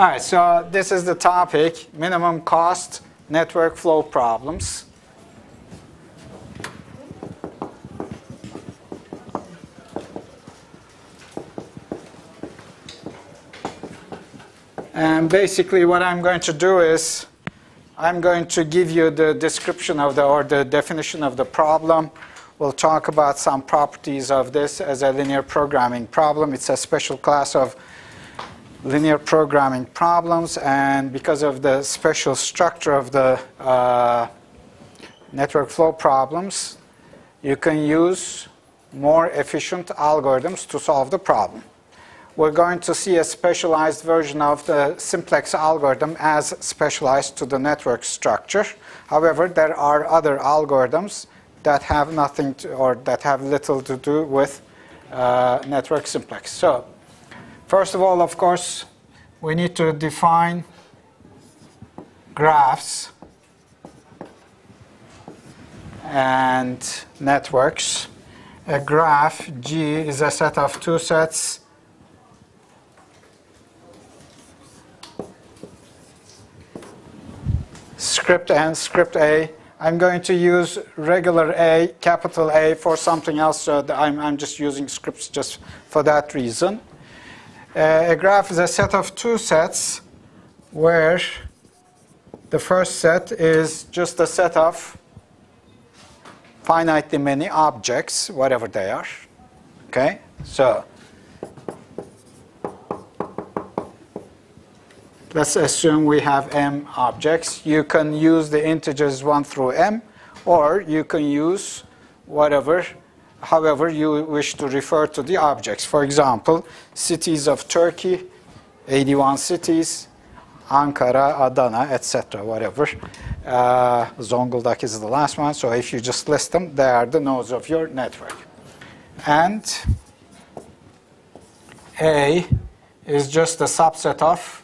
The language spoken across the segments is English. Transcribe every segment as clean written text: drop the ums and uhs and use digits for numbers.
All right, so this is the topic, minimum cost network flow problems. And basically what I'm going to do is I'm going to give you the description of the definition of the problem. We'll talk about some properties of this as a linear programming problem. It's a special class of linear programming problems, and because of the special structure of the network flow problems, you can use more efficient algorithms to solve the problem. We're going to see a specialized version of the simplex algorithm as specialized to the network structure. However, there are other algorithms that have nothing to, or that have little to do with network simplex. So, first of all, of course, we need to define graphs and networks. A graph, G, is a set of two sets. Script N, script A. I'm going to use regular A, capital A, for something else, so I'm just using scripts just for that reason. A graph is a set of two sets where the first set is just a set of finitely many objects, whatever they are. Okay? So let's assume we have m objects. You can use the integers 1 through m, or you can use however you wish to refer to the objects. For example, cities of Turkey, 81 cities, Ankara, Adana, etc., whatever. Zonguldak is the last one, so if you just list them, they are the nodes of your network. And A is just a subset of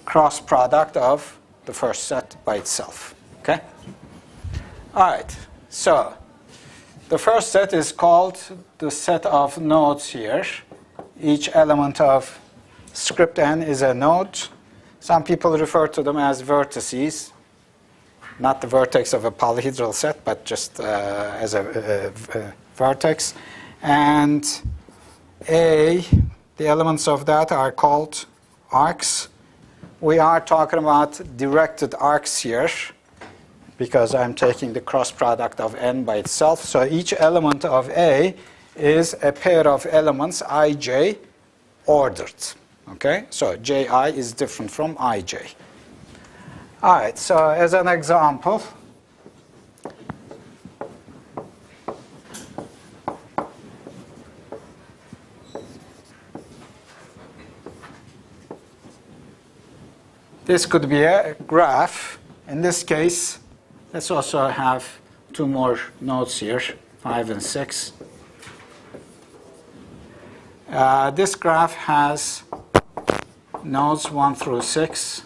cross product of the first set by itself. Okay? All right. So the first set is called the set of nodes here. Each element of script n is a node. Some people refer to them as vertices, not the vertex of a polyhedral set, but just as a vertex. And A, the elements of that are called arcs. We are talking about directed arcs here, because I'm taking the cross product of n by itself. So each element of A is a pair of elements ij ordered. Okay? So ji is different from ij. All right, so as an example, this could be a graph. In this case, let's also have two more nodes here, 5 and 6. This graph has nodes 1 through 6,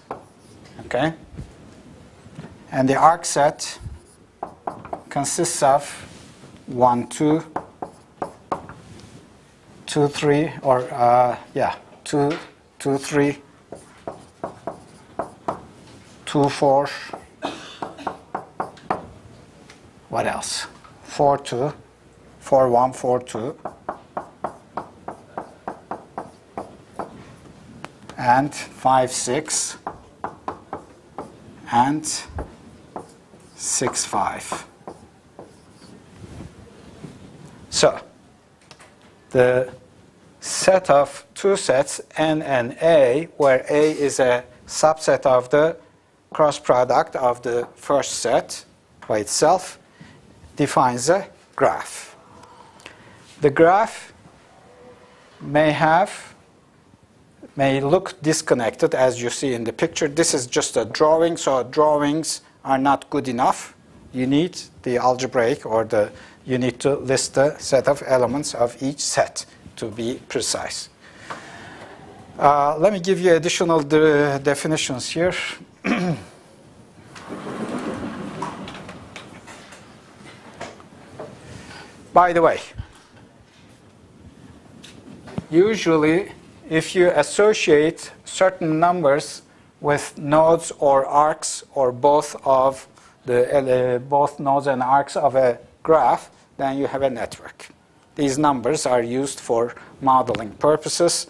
okay? And the arc set consists of 1, 2, 2, 3, or 2, 2, 3, 2, 4. What else? 4, 2, 4, 1, 4, 2. And 5, 6. And 6, 5. So the set of two sets, N and A, where A is a subset of the cross product of the first set by itself, defines a graph. The graph may look disconnected, as you see in the picture. This is just a drawing, so drawings are not good enough. You need the algebraic, or you need to list the set of elements of each set to be precise. Let me give you additional definitions here. By the way, usually if you associate certain numbers with nodes or arcs or both of both nodes and arcs of a graph, then you have a network. These numbers are used for modeling purposes.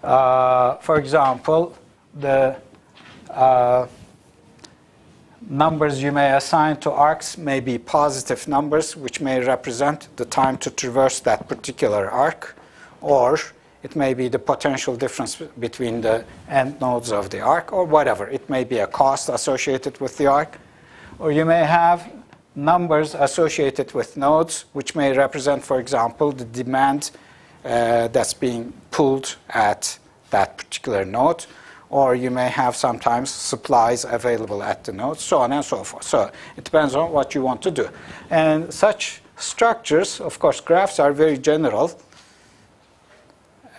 For example, the numbers you may assign to arcs may be positive numbers, which may represent the time to traverse that particular arc, or it may be the potential difference between the end nodes of the arc, or whatever. It may be a cost associated with the arc, or you may have numbers associated with nodes, which may represent, for example, the demand that's being pulled at that particular node, or you may have sometimes supplies available at the node, so on and so forth. So it depends on what you want to do. And such structures, of course, graphs are very general.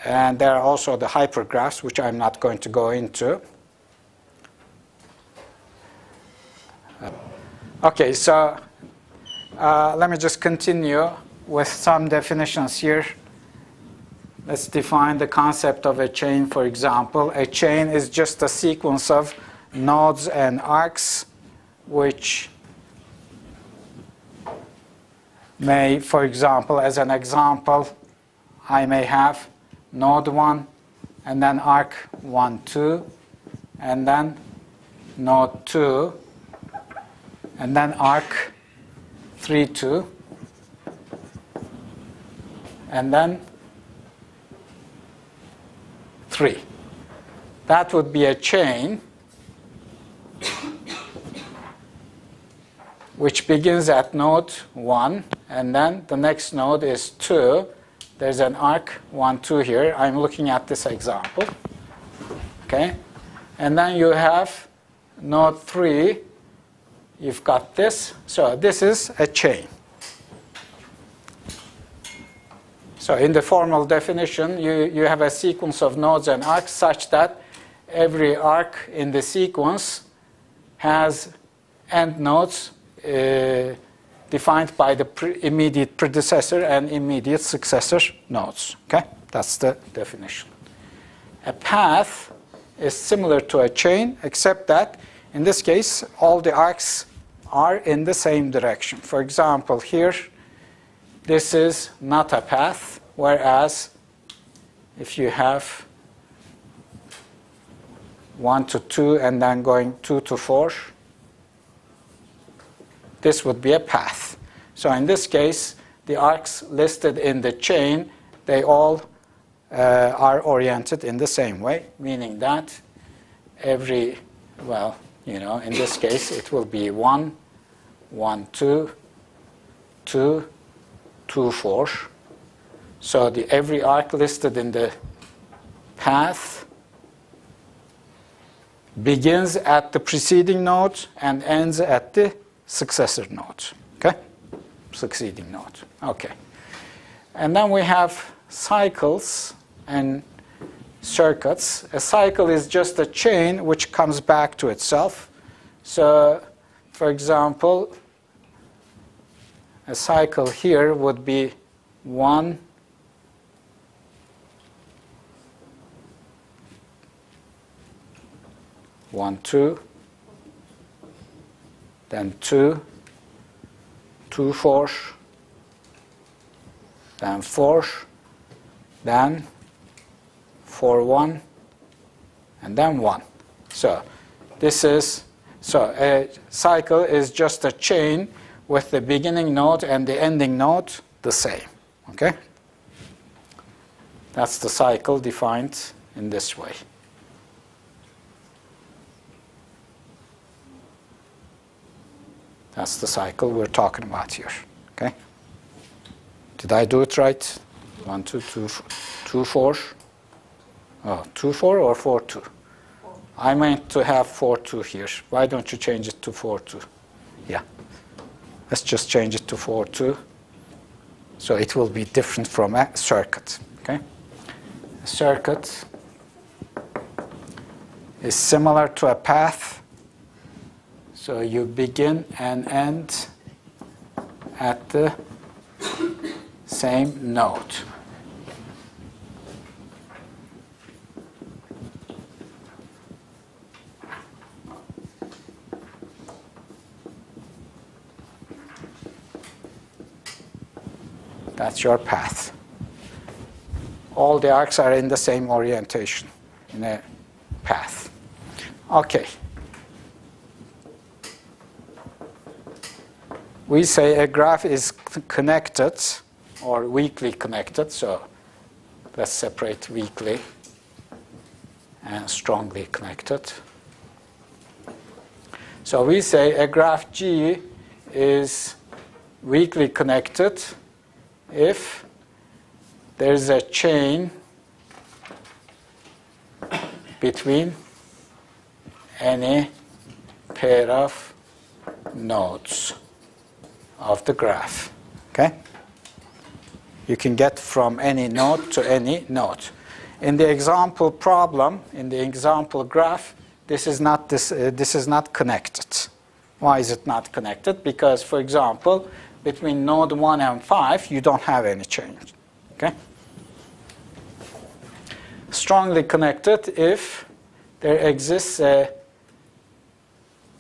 And there are also the hypergraphs, which I'm not going to go into. Okay, so let me just continue with some definitions here. Let's define the concept of a chain, for example. A chain is just a sequence of nodes and arcs, which may, for example, as an example, I may have node 1, and then arc 1, 2, and then node 2, and then arc 3, 2, and then 3. That would be a chain which begins at node 1, and then the next node is 2. There's an arc 1, 2 here. I'm looking at this example. Okay? And then you have node 3. You've got this. So this is a chain. So in the formal definition, you have a sequence of nodes and arcs such that every arc in the sequence has end nodes defined by the immediate predecessor and immediate successor nodes. Okay? That's the definition. A path is similar to a chain, except that in this case, all the arcs are in the same direction. For example, here, this is not a path, whereas if you have 1 to 2 and then going 2 to 4, this would be a path. So in this case, the arcs listed in the chain, they all are oriented in the same way, meaning that every, well, you know, in this case, it will be 1, 1, 2, 2, 2, 4. So every arc listed in the path begins at the preceding node and ends at the successor node. Okay? Succeeding node. Okay. And then we have cycles and circuits. A cycle is just a chain which comes back to itself. So, for example, a cycle here would be 1, 1, 2, then 2, 2, 4, then 4, then 4, 1, and then 1. So this is, so a cycle is just a chain with the beginning node and the ending node the same. Okay? That's the cycle defined in this way. That's the cycle we're talking about here. Okay? Did I do it right? 1, 2, 2, 2, 4. Oh, 2, 4 or 4, 2? I meant to have 4, 2 here. Why don't you change it to 4, 2? Yeah. Let's just change it to 4, 2. So it will be different from a circuit. Okay? A circuit is similar to a path. So you begin and end at the same node. That's your path. All the arcs are in the same orientation in a path. Okay. We say a graph is connected or weakly connected. So let's separate weakly and strongly connected. So we say a graph G is weakly connected if there is a chain between any pair of nodes of the graph. Okay? You can get from any node to any node. In the example problem, in the example graph, this is not connected. Why is it not connected? Because, for example, between node 1 and 5, you don't have any change. Okay? Strongly connected if there exists a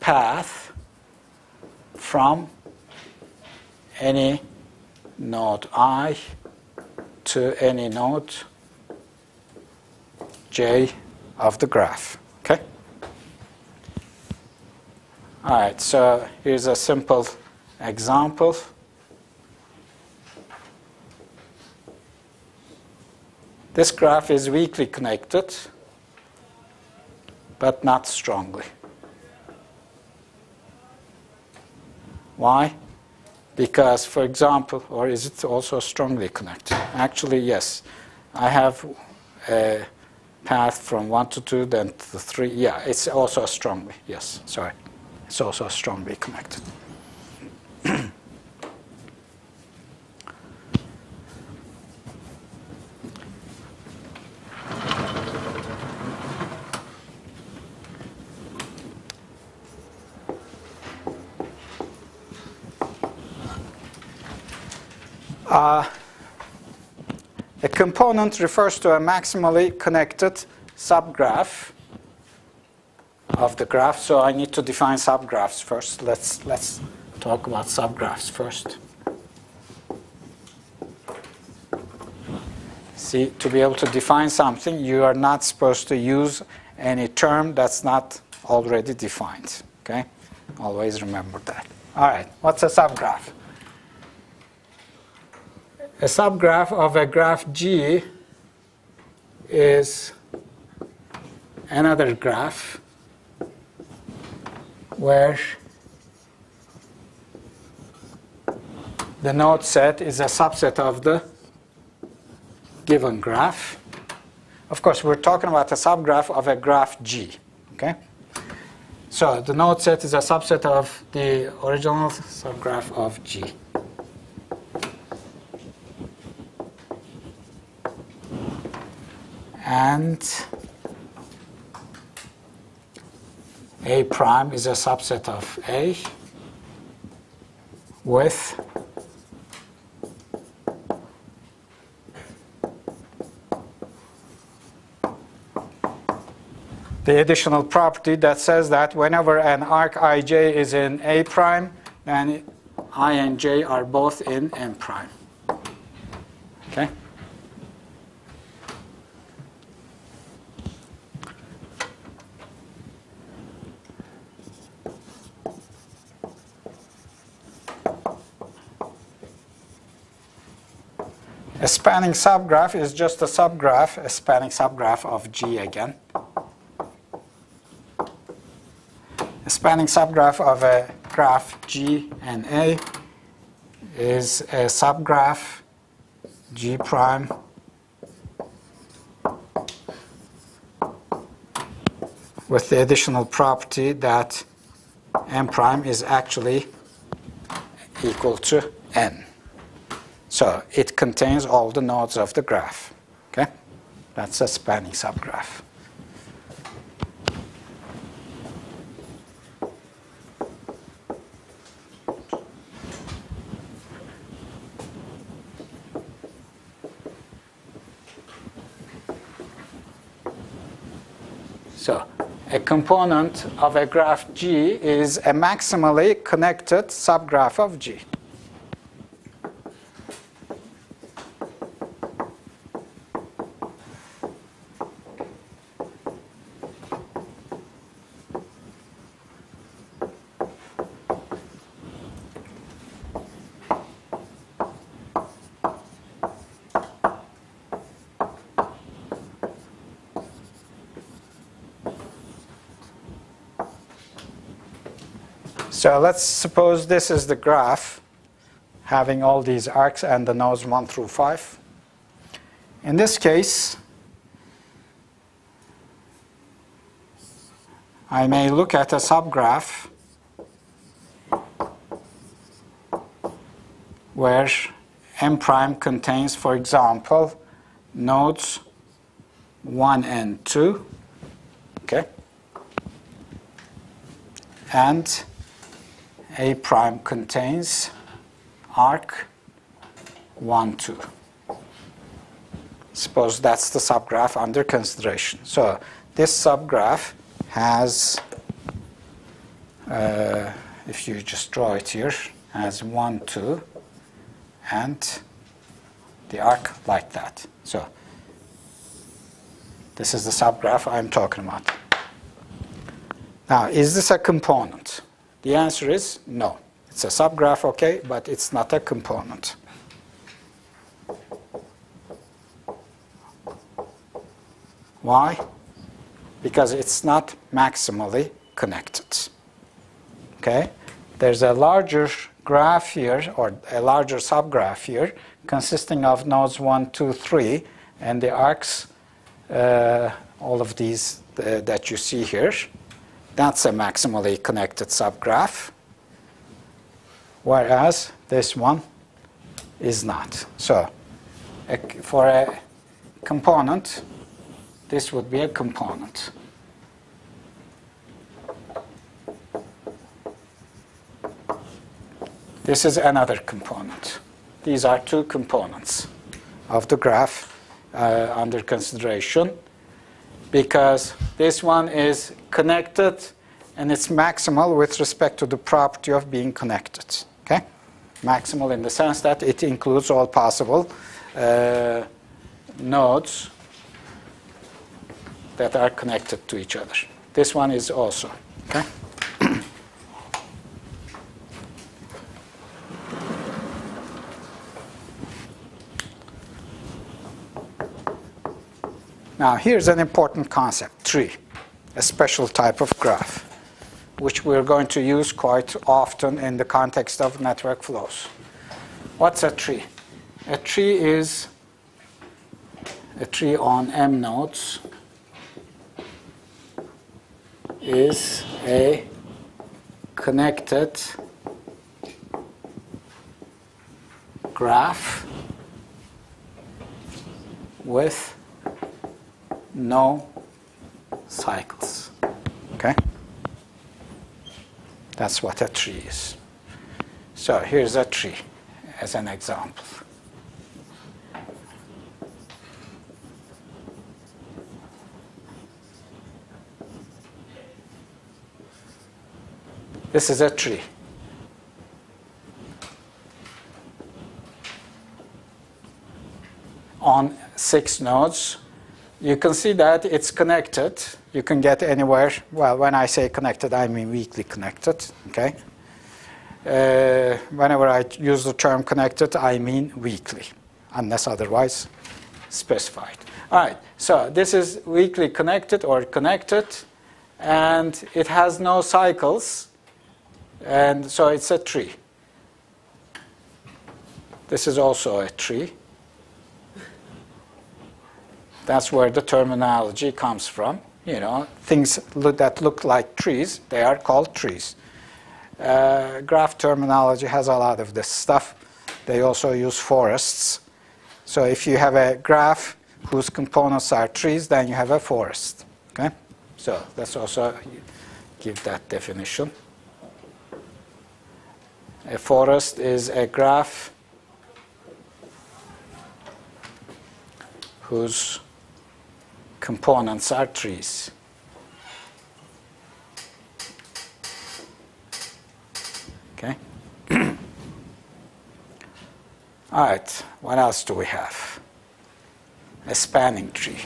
path from any node I to any node J of the graph. Okay? All right, so here's a simple example. This graph is weakly connected, but not strongly. Why? Because, for example, or is it also strongly connected? Actually, yes. I have a path from 1 to 2, then to 3. Yeah, it's also strongly. Yes, sorry. It's also strongly connected. A component refers to a maximally connected subgraph of the graph. So I need to define subgraphs first. Let's talk about subgraphs first. See, to be able to define something, you are not supposed to use any term that's not already defined. Okay? Always remember that. All right, what's a subgraph? A subgraph of a graph G is another graph where the node set is a subset of the given graph. Of course, we're talking about a subgraph of a graph G. Okay? So the node set is a subset of the original subgraph of G. And A prime is a subset of A with the additional property that says that whenever an arc ij is in A prime, then I and j are both in M prime. Okay? A spanning subgraph is just a subgraph, a spanning subgraph of G again. A spanning subgraph of a graph G and A is a subgraph G prime with the additional property that M prime is actually equal to N. So it contains all the nodes of the graph. Okay? That's a spanning subgraph. So a component of a graph G is a maximally connected subgraph of G. So let's suppose this is the graph having all these arcs and the nodes 1 through 5. In this case, I may look at a subgraph where M prime contains, for example, nodes 1 and 2, okay, and A prime contains arc 1, 2. Suppose that's the subgraph under consideration. So this subgraph has, if you just draw it here, has 1, 2, and the arc like that. So this is the subgraph I'm talking about. Now, is this a component? The answer is no. It's a subgraph, okay, but it's not a component. Why? Because it's not maximally connected. Okay? There's a larger graph here, or a larger subgraph here, consisting of nodes 1, 2, 3, and the arcs, all of these that you see here. That's a maximally connected subgraph, whereas this one is not. So for a component, this would be a component. This is another component. These are two components of the graph under consideration, because this one is connected and it's maximal with respect to the property of being connected. Okay? Maximal in the sense that it includes all possible nodes that are connected to each other. This one is also. Okay? Now, here's an important concept, tree, a special type of graph, which we're going to use quite often in the context of network flows. What's a tree? A tree is a tree on M nodes is a connected graph with no cycles. Okay? That's what a tree is. So here's a tree as an example. This is a tree. On 6 nodes, you can see that it's connected. You can get anywhere. Well, when I say connected, I mean weakly connected. Okay. Whenever I use the term connected, I mean weakly, unless otherwise specified. All right. So this is weakly connected or connected, and it has no cycles, and so it's a tree. This is also a tree. That's where the terminology comes from. You know, things that look like trees, they are called trees. Graph terminology has a lot of this stuff. They also use forests. So if you have a graph whose components are trees, then you have a forest. Okay? So let's also give that definition. A forest is a graph whose components are trees. Okay. All right. What else do we have? A spanning tree.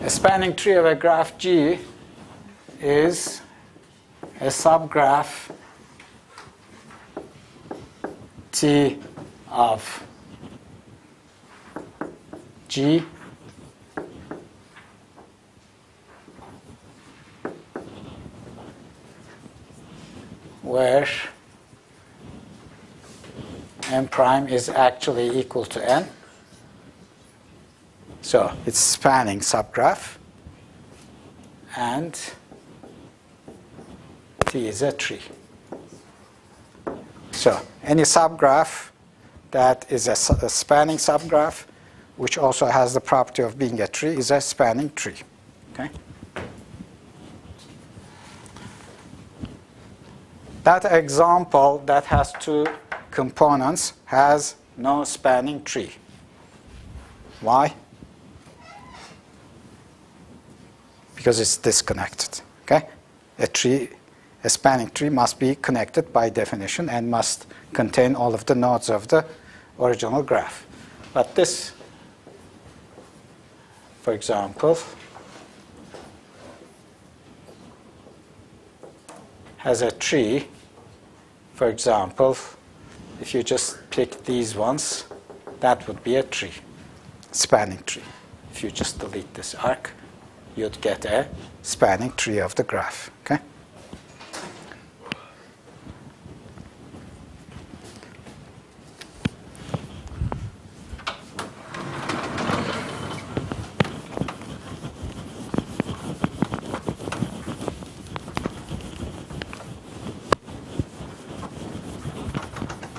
A spanning tree of a graph G is a subgraph T of G where n prime is actually equal to n. So it's spanning subgraph, and T is a tree. So any subgraph that is a spanning subgraph, which also has the property of being a tree, is a spanning tree. Okay? That example that has two components has no spanning tree. Why? Because it's disconnected. Okay? A spanning tree must be connected by definition and must contain all of the nodes of the original graph. But this, for example, has a tree. For example, if you just pick these ones, that would be a tree, spanning tree. If you just delete this arc, you'd get a spanning tree of the graph. Okay?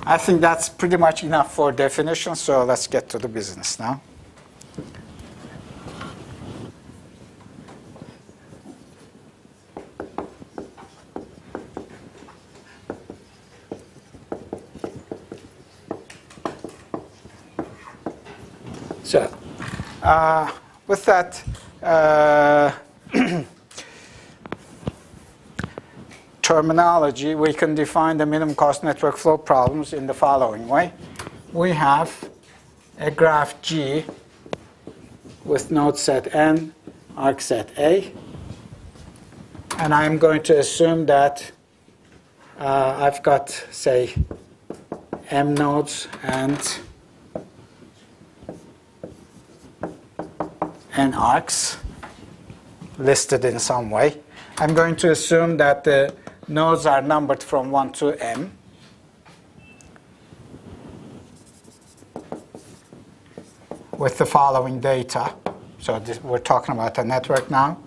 I think that's pretty much enough for definition, so let's get to the business now. So, with that terminology, we can define the minimum cost network flow problems in the following way. We have a graph G with node set N, arc set A, and I'm going to assume that I've got, say, M nodes and N arcs listed in some way. I'm going to assume that the nodes are numbered from 1 to m. With the following data. So we're talking about a network now.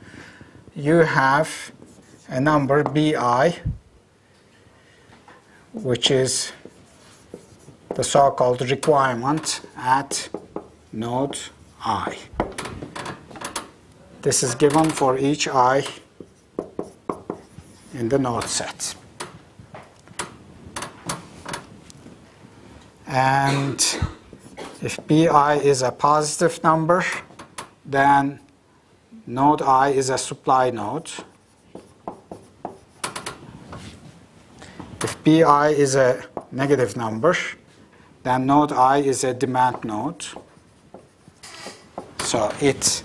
You have a number bi, which is the so-called requirement at node I. This is given for each I in the node set. And if bi is a positive number, then node I is a supply node. If bi is a negative number, then node I is a demand node. So it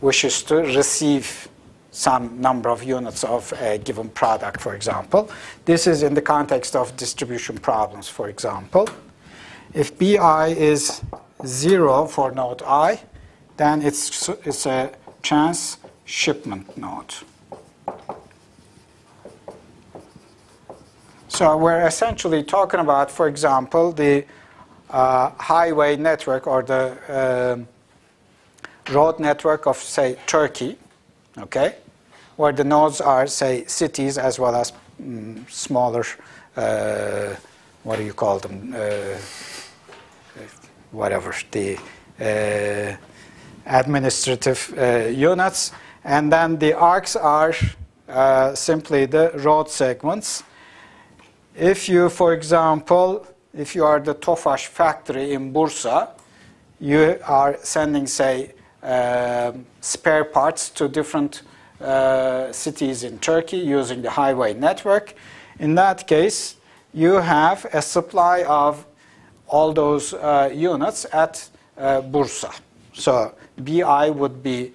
wishes to receive some number of units of a given product, for example. This is in the context of distribution problems, for example. If bi is 0 for node I, then it's a chance shipment node. So we're essentially talking about, for example, the highway network or the road network of, say, Turkey, okay, where the nodes are, say, cities as well as smaller, what do you call them, whatever, the administrative units. And then the arcs are simply the road segments. If you, for example, if you are the Tofaş factory in Bursa, you are sending, say, spare parts to different cities in Turkey using the highway network. In that case, you have a supply of all those units at Bursa. So bi would be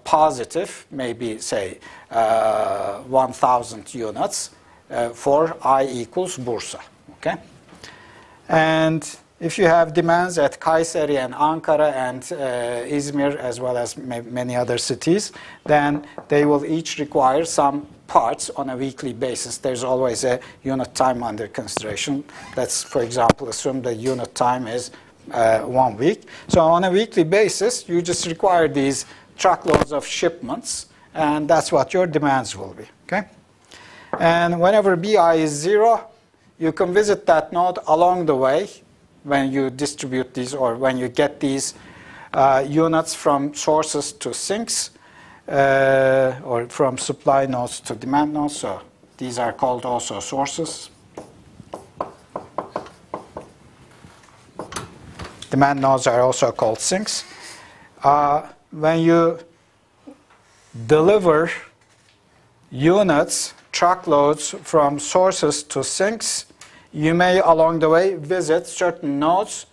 positive, maybe say 1,000 units for I equals Bursa. Okay? And if you have demands at Kayseri and Ankara and Izmir, as well as many other cities, then they will each require some parts on a weekly basis. There's always a unit time under consideration. Let's, for example, assume the unit time is 1 week. So on a weekly basis, you just require these truckloads of shipments, and that's what your demands will be. Okay? And whenever BI is 0, you can visit that node along the way when you distribute these, or when you get these units from sources to sinks, or from supply nodes to demand nodes. So these are called also sources. Demand nodes are also called sinks. When you deliver units, truckloads from sources to sinks, you may along the way visit certain nodes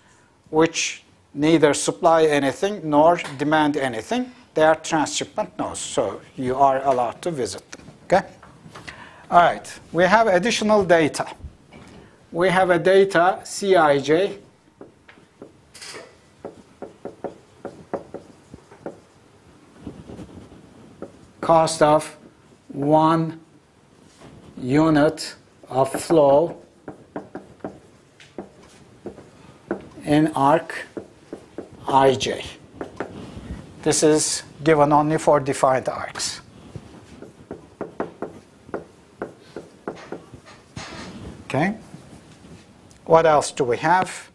which neither supply anything nor demand anything. They are transshipment nodes, so you are allowed to visit them. Okay? All right, we have additional data. We have a data Cij cost of 1 unit of flow in arc Ij. This is given only for defined arcs. Okay. What else do we have?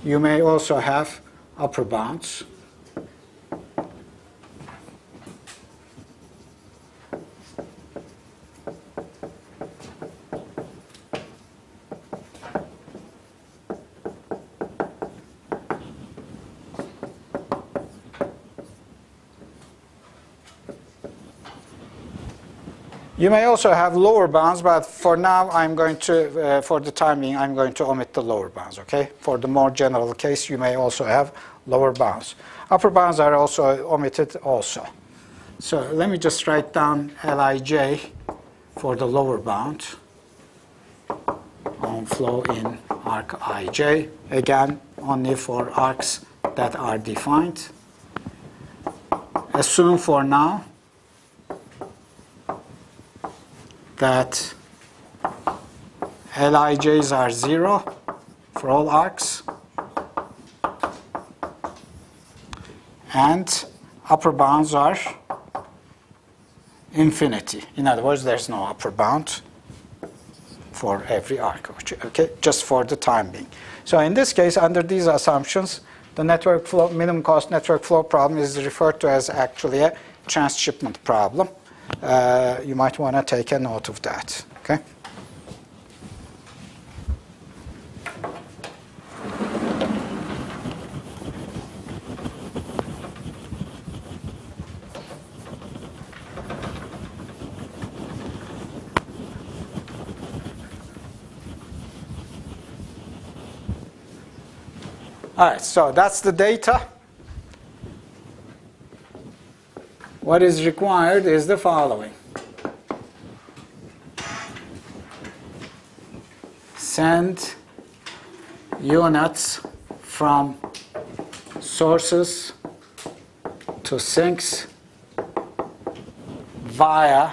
You may also have upper bounds. You may also have lower bounds, but for now, I'm going to, for the time being, I'm going to omit the lower bounds, okay? For the more general case, you may also have lower bounds. Upper bounds are also omitted also. So let me just write down Lij for the lower bound on flow in arc Ij. Again, only for arcs that are defined. Assume for now that Lij's are 0 for all arcs, and upper bounds are infinity. In other words, there's no upper bound for every arc, okay, just for the time being. So in this case, under these assumptions, the network flow, minimum cost network flow problem is referred to as actually a transshipment problem. You might want to take a note of that. Okay. All right, so that's the data. What is required is the following. Send units from sources to sinks via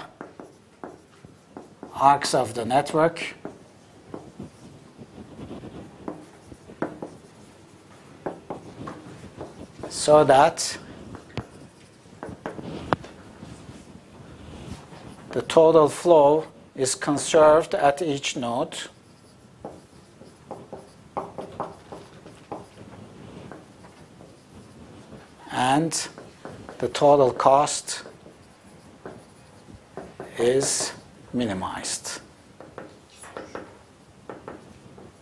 arcs of the network so that the total flow is conserved at each node and the total cost is minimized.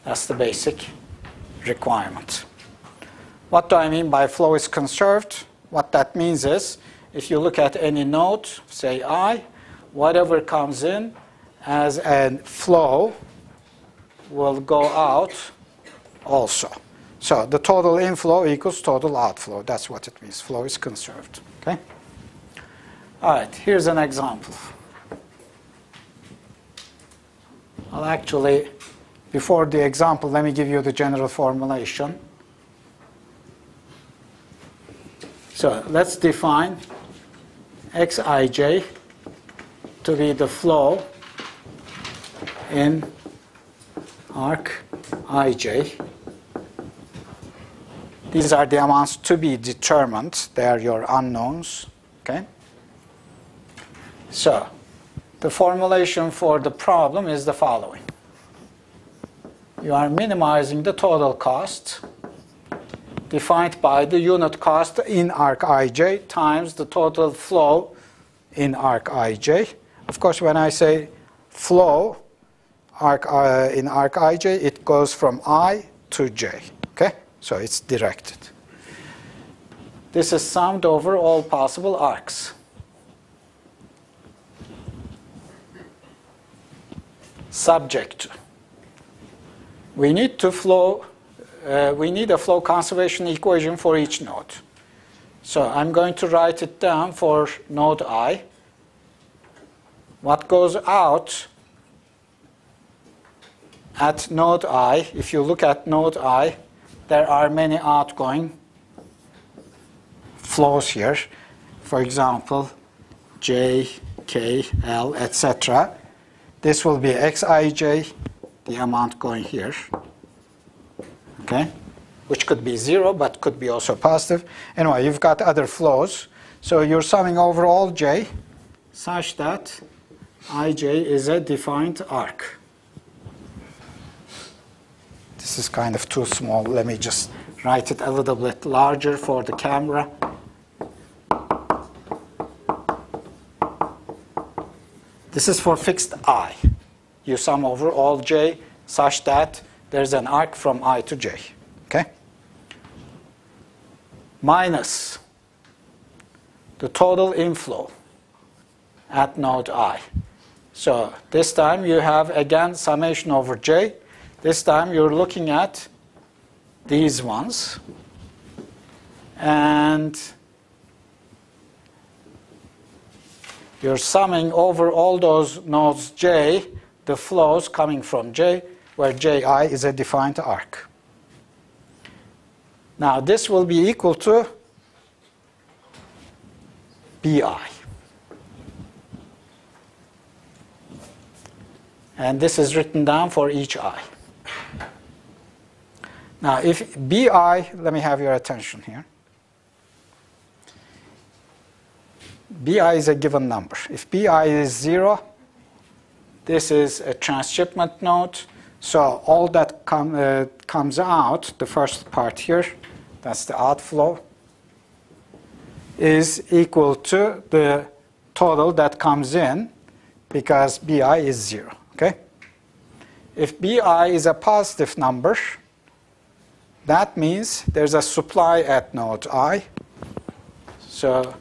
That's the basic requirement. What do I mean by flow is conserved? What that means is, if you look at any node, say I, whatever comes in as a flow will go out also. So the total inflow equals total outflow. That's what it means. Flow is conserved. Okay? All right, here's an example. Well, actually, before the example, let me give you the general formulation. So let's define Xij to be the flow in arc ij. These are the amounts to be determined. They are your unknowns. Okay? So the formulation for the problem is the following. You are minimizing the total cost defined by the unit cost in arc ij times the total flow in arc ij. Of course, when I say flow in arc ij, it goes from I to j. Okay? So it's directed. This is summed over all possible arcs. Subject to. We need a flow conservation equation for each node. So I'm going to write it down for node I. What goes out at node I, if you look at node I, there are many outgoing flows here. For example, J, K, L, etc. This will be Xij, the amount going here, okay, which could be 0, but could be also positive. Anyway, you've got other flows. So you're summing over all j such that ij is a defined arc. This is kind of too small. Let me just write it a little bit larger for the camera. This is for fixed I. You sum over all j such that there's an arc from I to j. Okay? Minus the total inflow at node I. So this time you have, again, summation over j. This time you're looking at these ones. And you're summing over all those nodes j, the flows coming from j, where ji is a defined arc. Now this will be equal to bi. And this is written down for each I. Now if bi, let me have your attention here. bi is a given number. If bi is 0, this is a transshipment node. So all that comes out, the first part here, that's the outflow, is equal to the total that comes in because bi is 0. Okay? If bi is a positive number, that means there's a supply at node I. So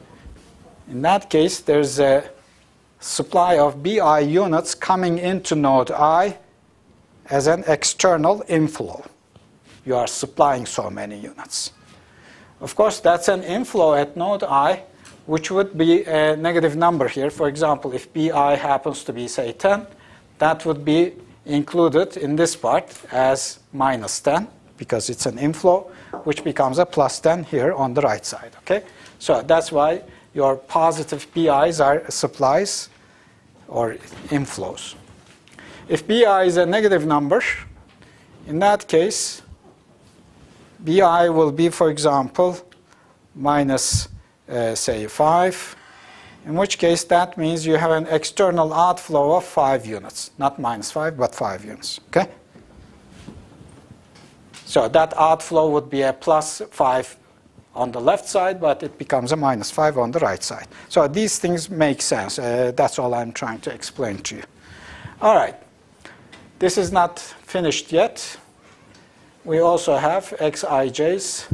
in that case, there's a supply of bi units coming into node I as an external inflow. You are supplying so many units. Of course, that's an inflow at node I, which would be a negative number here. For example, if bi happens to be, say, 10, that would be included in this part as minus 10, because it's an inflow, which becomes a plus 10 here on the right side. Okay? So that's why your positive bi's are supplies or inflows. If bi is a negative number, in that case, bi will be, for example, minus, say, 5, in which case that means you have an external outflow of 5 units. Not minus 5, but 5 units. Okay? So that outflow would be a plus 5 on the left side, but it becomes a minus 5 on the right side. So these things make sense. That's all I'm trying to explain to you. All right. This is not finished yet. We also have xij's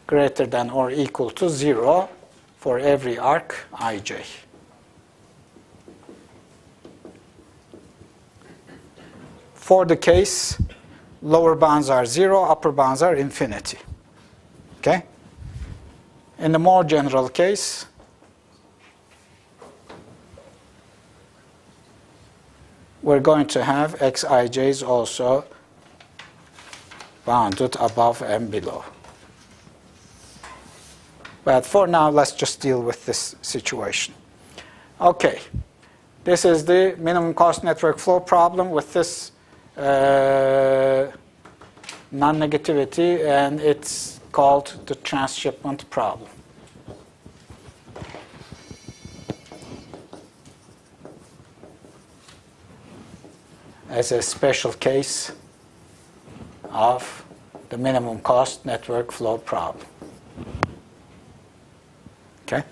greater than or equal to 0 for every arc ij. For the case, lower bounds are 0, upper bounds are infinity. Okay? In the more general case, we're going to have xij's also bounded above and below. But for now, let's just deal with this situation. Okay, this is the minimum cost network flow problem with this non-negativity, and it's called the transshipment problem. As a special case of the minimum cost network flow problem. Okay?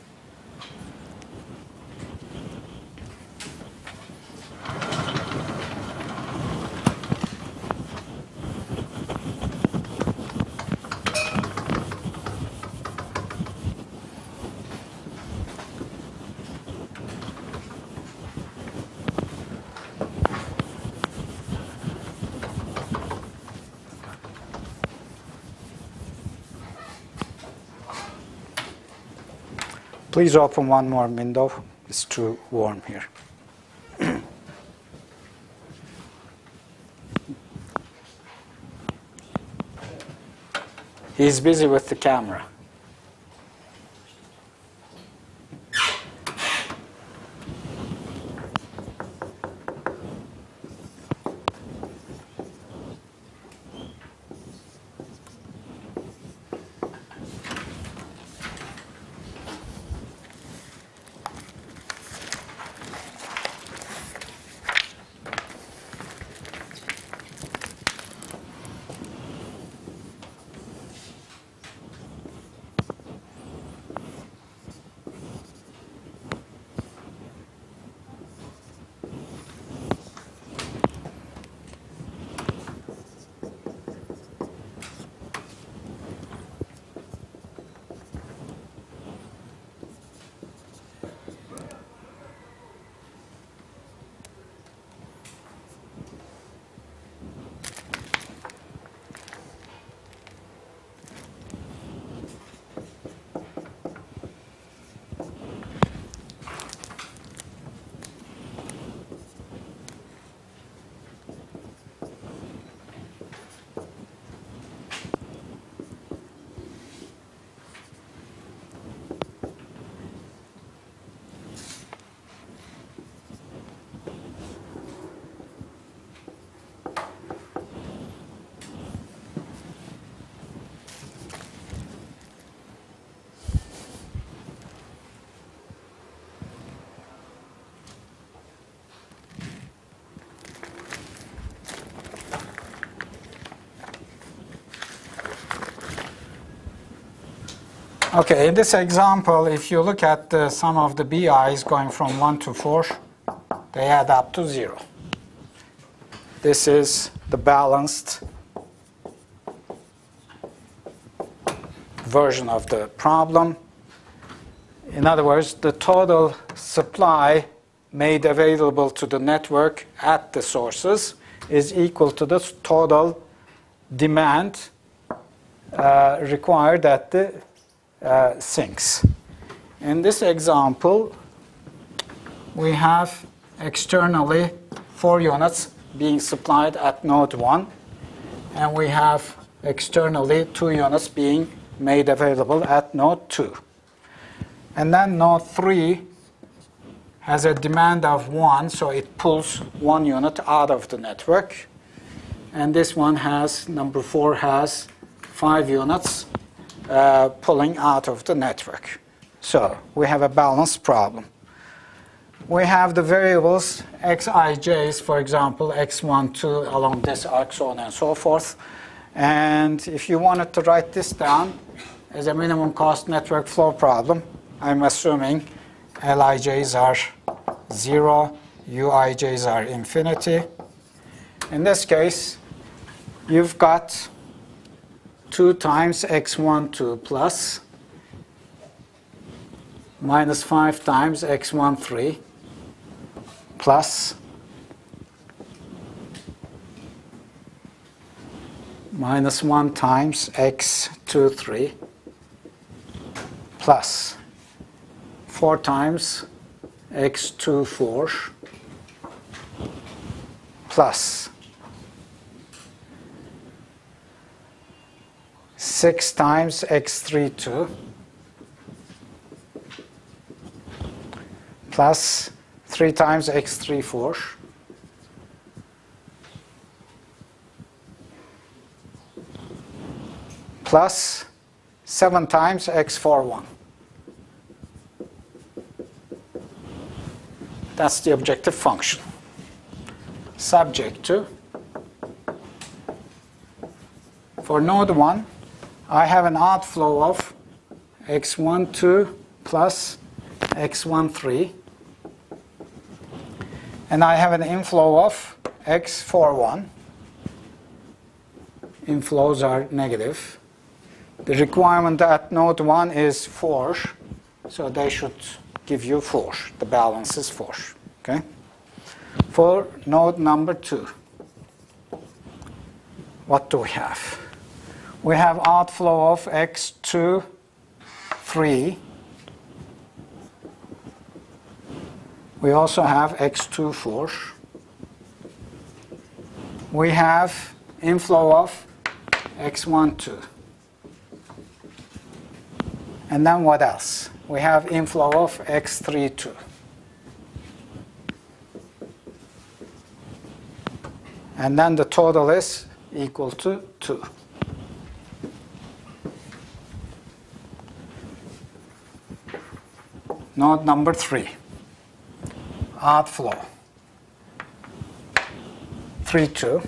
Please open one more window. It's too warm here. He's busy with the camera. Okay, in this example, if you look at the sum of the BIs going from 1 to 4, they add up to 0. This is the balanced version of the problem. In other words, the total supply made available to the network at the sources is equal to the total demand required at the sinks. In this example, we have externally 4 units being supplied at node 1, and we have externally 2 units being made available at node 2. And then node 3 has a demand of 1, so it pulls 1 unit out of the network. And this one has, number 4 has 5 units pulling out of the network. So we have a balanced problem. We have the variables xij's, for example, x1, 2 along this arc, so on and so forth. And if you wanted to write this down as a minimum cost network flow problem, I'm assuming Lij's are 0, Uij's are infinity. In this case, you've got 2 times x12 plus minus 5 times x13 plus minus 1 times x23 plus 4 times x24 plus 6 times x32 plus 3 times x34 plus 7 times x41. That's the objective function. Subject to, for node 1, I have an outflow of x12 plus x13, and I have an inflow of x41. Inflows are negative. The requirement at node 1 is 4, so they should give you 4. The balance is 4. Okay? For node number 2, what do we have? We have outflow of x23. We also have x24. We have inflow of x12. And then what else? We have inflow of x32. And then the total is equal to 2. Node number 3. Outflow 32.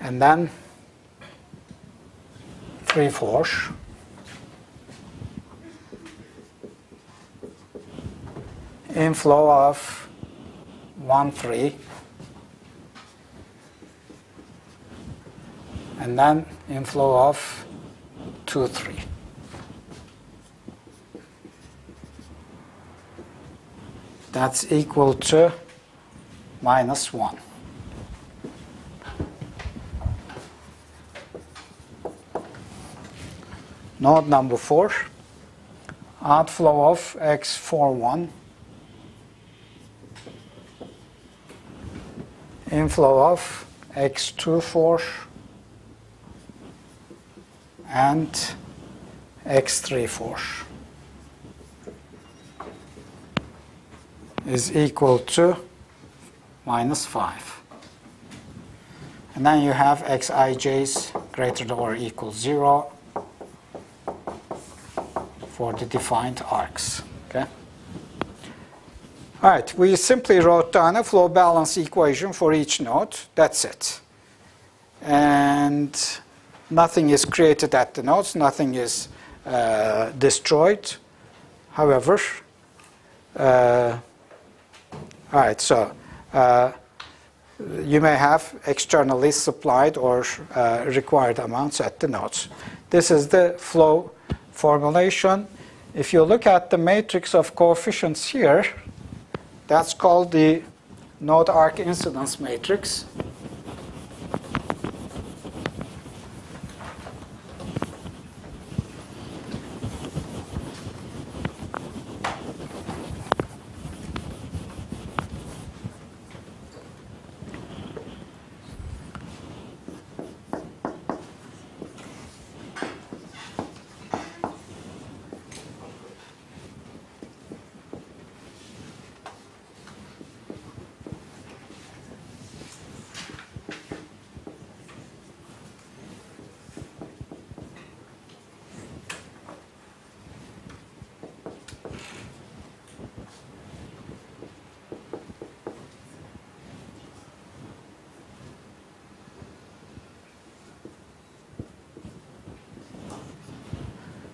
And then 3/4. Inflow of 1/3. And then inflow of 2/3. That's equal to -1. Node number 4, outflow of x41, inflow of x24, and x34 is equal to -5. And then you have xij's greater than or equal 0 for the defined arcs. Okay? All right, we simply wrote down a flow balance equation for each node. That's it. And nothing is created at the nodes. Nothing is destroyed. However, all right, so you may have externally supplied or required amounts at the nodes. This is the flow formulation. If you look at the matrix of coefficients here, that's called the node arc incidence matrix.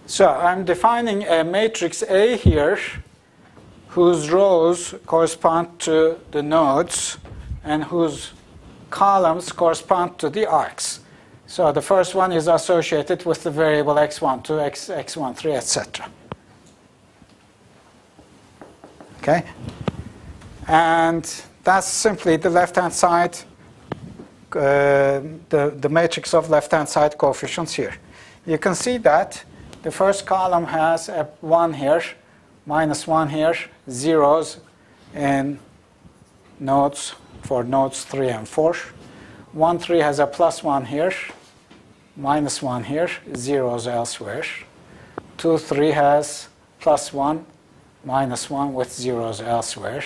So I'm defining a matrix A here whose rows correspond to the nodes and whose columns correspond to the arcs. So the first one is associated with the variable x12, x13, etc. Okay? And that's simply the left-hand side, the matrix of left-hand side coefficients here. You can see that the first column has a 1 here, -1 here, zeros in nodes for nodes 3 and 4. 1, 3 has a +1 here, -1 here, zeros elsewhere. 2, 3 has +1, -1 with zeros elsewhere.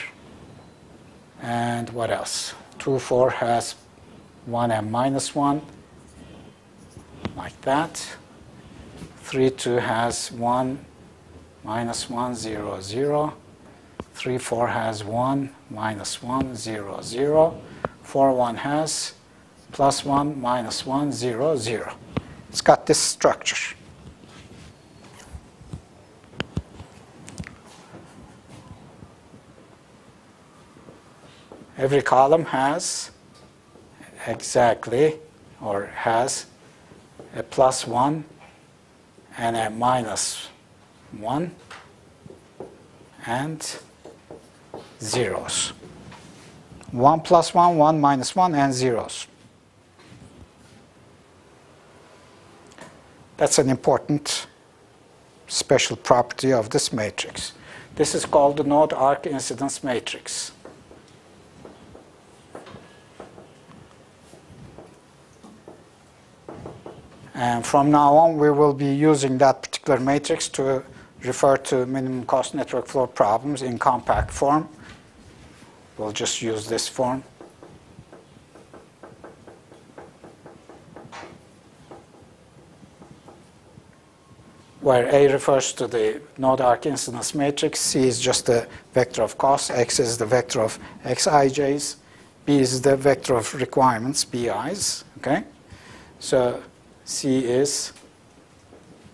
And what else? 2, 4 has 1 and -1, like that. 3, 2 has 1, -1, 0, 0. 3, 4 has 1, -1, 0, 0. 4, 1 has +1, -1, 0, 0. It's got this structure. Every column has exactly, or has a +1 and a -1 and zeros. 1 +1, 1 -1, and zeros. That's an important special property of this matrix. This is called the node arc incidence matrix. And from now on, we will be using that particular matrix to refer to minimum cost network flow problems in compact form. We'll just use this form. Where A refers to the node arc incidence matrix, C is just the vector of cost, X is the vector of Xij's, B is the vector of requirements, Bi's. Okay? So C is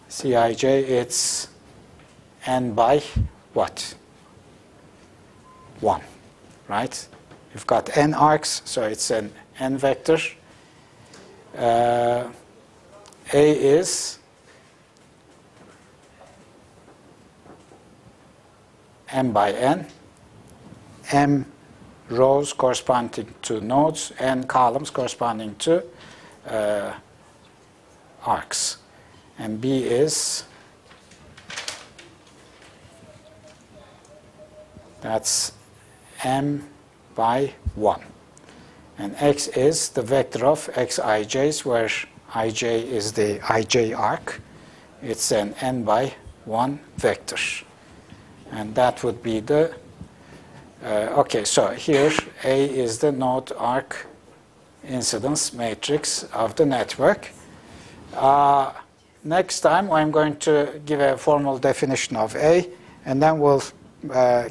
Cij, it's n by what? 1, right? You've got n arcs, so it's an n vector. A is m by n, m rows corresponding to nodes, n columns corresponding to arcs. And B is, that's m by 1. And X is the vector of Xij's, where Ij is the Ij arc. It's an n by 1 vector. And that would be the, okay, so here A is the node arc incidence matrix of the network. Next time I'm going to give a formal definition of A, and then we'll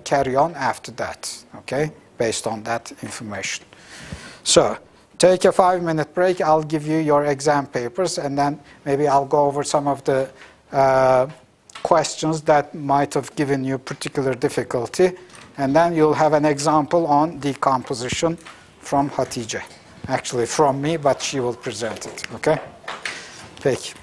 carry on after that, okay, based on that information. So take a 5-minute break. I'll give you your exam papers, and then maybe I'll go over some of the questions that might have given you particular difficulty, and then you'll have an example on decomposition from Hatice. Actually from me, but she will present it, okay? Peki.